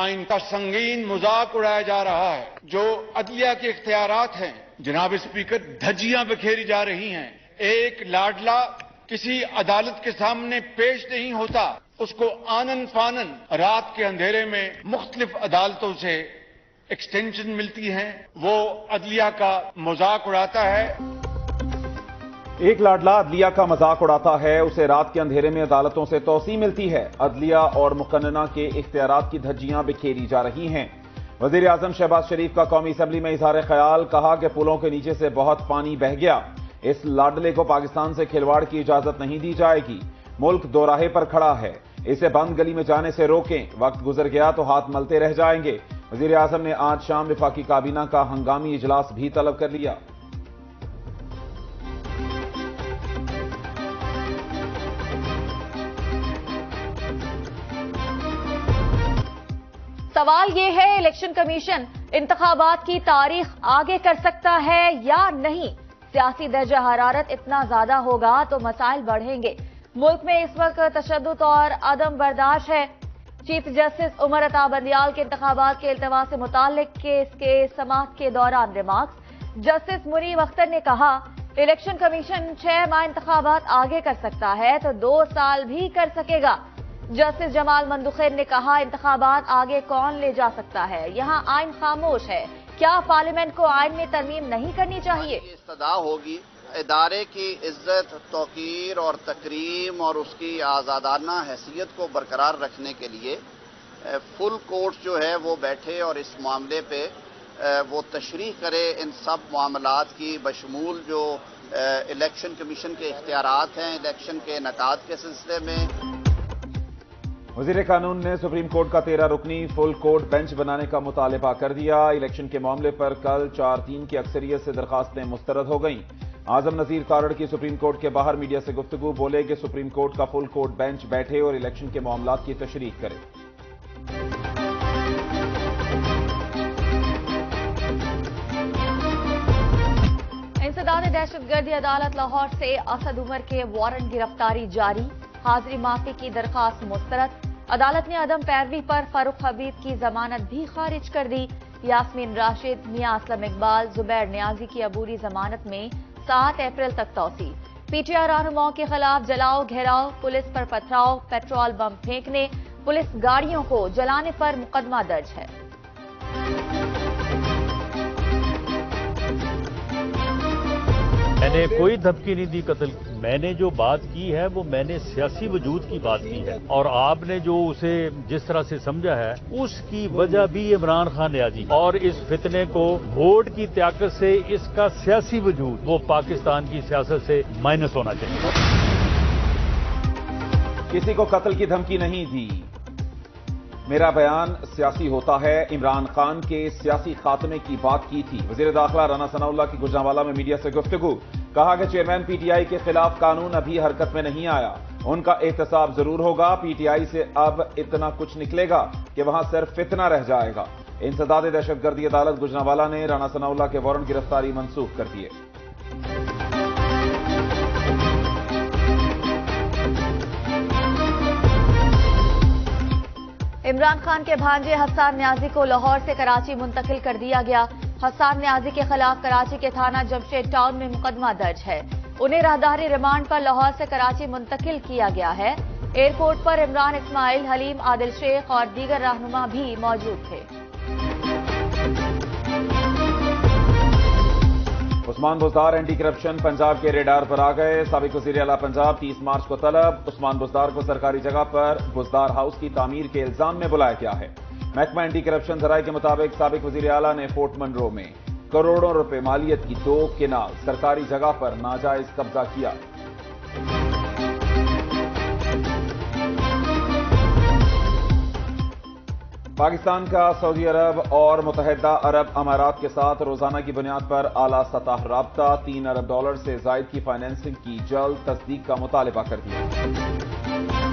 آئین کا سنگین مذاق اڑایا جا رہا ہے. جو عدلیہ کے اختیارات ہیں جناب اسپیکر دھجیاں بکھیری جا رہی ہیں. ایک لاڈلا کسی عدالت کے سامنے پیش نہیں ہوتا, اس کو آنن فانن رات کے اندھیرے میں مختلف عدالتوں سے ایکسٹینشن ملتی ہیں. وہ عدلیہ کا مذاق اڑاتا ہے. ایک لاڈلا عدلیہ کا مذاق اڑاتا ہے, اسے رات کے اندھیرے میں عدالتوں سے توسیع ملتی ہے. عدلیہ اور مقننہ کے اختیارات کی دھجیاں بکھیری جا رہی ہیں. وزیر اعظم شہباز شریف کا قومی اسمبلی میں اظہار خیال, کہا کہ پلوں کے نیچے سے بہت پانی بہہ گیا. اس لاڈلے کو پاکستان سے کھلواڑ کی اجازت نہیں دی جائے گی. ملک دوراہے پر کھڑا ہے, اسے بند گلی میں جانے سے روکیں. وقت گزر گیا تو ہاتھ ملتے رہ جائیں گے. وزیر اعظم نے آج شام وفاقی کابینہ کا ہنگامی اجلاس بھی طلب کر لیا. سوال یہ ہے, الیکشن کمیشن انتخابات کی تاریخ آگے کر سکتا ہے یا نہیں؟ سیاسی درجہ حرارت اتنا زیادہ ہوگا تو مسائل بڑھیں گے. ملک میں اس وقت تشدد اور عدم برداشت ہے. چیف جسٹس عمر عطا بندیال کے انتخابات کے التوا سے متعلق کیس کے سماعت کے دوران ریمارکس. جسٹس منیب اختر نے کہا, الیکشن کمیشن 6 ماہ انتخابات آگے کر سکتا ہے تو 2 سال بھی کر سکے گا. جسٹس جمال مندوخیر نے کہا, انتخابات آگے کون لے جا سکتا ہے؟ یہاں آئین خاموش ہے. کیا پارلیمنٹ کو آئین میں ترمیم نہیں کرنی چاہیے؟ استدعا ہوگی ادارے کی عزت, توقیر اور تکریم اور اس کی آزادانہ حیثیت کو برقرار رکھنے کے لیے فل کورٹ جو ہے وہ بیٹھے اور اس معاملے پہ وہ تشریح کرے ان سب معاملات کی, بشمول جو الیکشن کمیشن کے اختیارات ہیں الیکشن کے انعقاد کے سلسلے میں. وزیر قانون نے سپریم کورٹ کا 13 رکنی فل کورٹ بینچ بنانے کا مطالبہ کر دیا. الیکشن کے معاملے پر کل 4-3 کی اکثریت سے درخواستیں مسترد ہو گئیں. اعظم نذیر تارڑ کی سپریم کورٹ کے باہر میڈیا سے گفتگو, بولے کہ سپریم کورٹ کا فل کورٹ بینچ بیٹھے اور الیکشن کے معاملات کی تشریح کرے. انسداد دہشت گردی عدالت لاہور سے اسد عمر کے وارنٹ گرفتاری جاری. حاضری معافی کی درخواست مسترد. عدالت نے عدم پیروی پر فاروق حبیب کی ضمانت بھی خارج کر دی. یاسمین راشد, میاں اسلم اقبال, زبیر نیازی کی عبوری ضمانت میں 7 اپریل تک توسیع. پی ٹی آئی رہنماؤں کے خلاف جلاؤ گھیراؤ, پولیس پر پتھراؤ, پیٹرول بم پھینکنے, پولیس گاڑیوں کو جلانے پر مقدمہ درج ہے. میں نے کوئی دھمکی نہیں دی قتل. میں نے جو بات کی ہے وہ میں نے سیاسی وجود کی بات کی ہے, اور آپ نے جو اسے جس طرح سے سمجھا ہے اس کی وجہ بھی عمران خان نیازی, اور اس فتنے کو ووٹ کی طاقت سے اس کا سیاسی وجود وہ پاکستان کی سیاست سے مائنس ہونا چاہیے. کسی کو قتل کی دھمکی نہیں دی, میرا بیان سیاسی ہوتا ہے. عمران خان کے سیاسی خاتمے کی بات کی تھی. وزیر داخلہ رانا ثناءاللہ کی گوجرانوالہ میں میڈیا سے گفتگو, کہا کہ چیئرمین پی ٹی آئی کے خلاف قانون ابھی حرکت میں نہیں آیا, ان کا احتساب ضرور ہوگا. پی ٹی آئی سے اب اتنا کچھ نکلے گا کہ وہاں صرف فتنہ رہ جائے گا. انسداد دہشت گردی عدالت گوجرانوالہ نے رانا ثناءاللہ کے وارنٹ گرفتاری منسوخ کر دیے. عمران خان کے بھانجے حسان نیازی کو لاہور سے کراچی منتقل کر دیا گیا. حسان نیازی کے خلاف کراچی کے تھانہ جمشید ٹاؤن میں مقدمہ درج ہے. انہیں راہداری ریمانڈ پر لاہور سے کراچی منتقل کیا گیا ہے. ایئرپورٹ پر عمران اسماعیل, حلیم, عادل شیخ اور دیگر رہنما بھی موجود تھے. عثمان بزدار اینٹی کرپشن پنجاب کے ریڈار پر آ گئے. سابق وزیر اعلیٰ پنجاب 30 مارچ کو طلب. عثمان بزدار کو سرکاری جگہ پر بزدار ہاؤس کی تعمیر کے الزام میں بلایا گیا ہے. محکمہ اینٹی کرپشن ذرائع کے مطابق سابق وزیر اعلیٰ نے فورٹ منرو میں کروڑوں روپے مالیت کی 2 کینال سرکاری جگہ پر ناجائز قبضہ کیا. پاکستان کا سعودی عرب اور متحدہ عرب امارات کے ساتھ روزانہ کی بنیاد پر اعلیٰ سطح رابطہ. $3 ارب سے زائد کی فائنینسنگ کی جلد تصدیق کا مطالبہ کر دیا.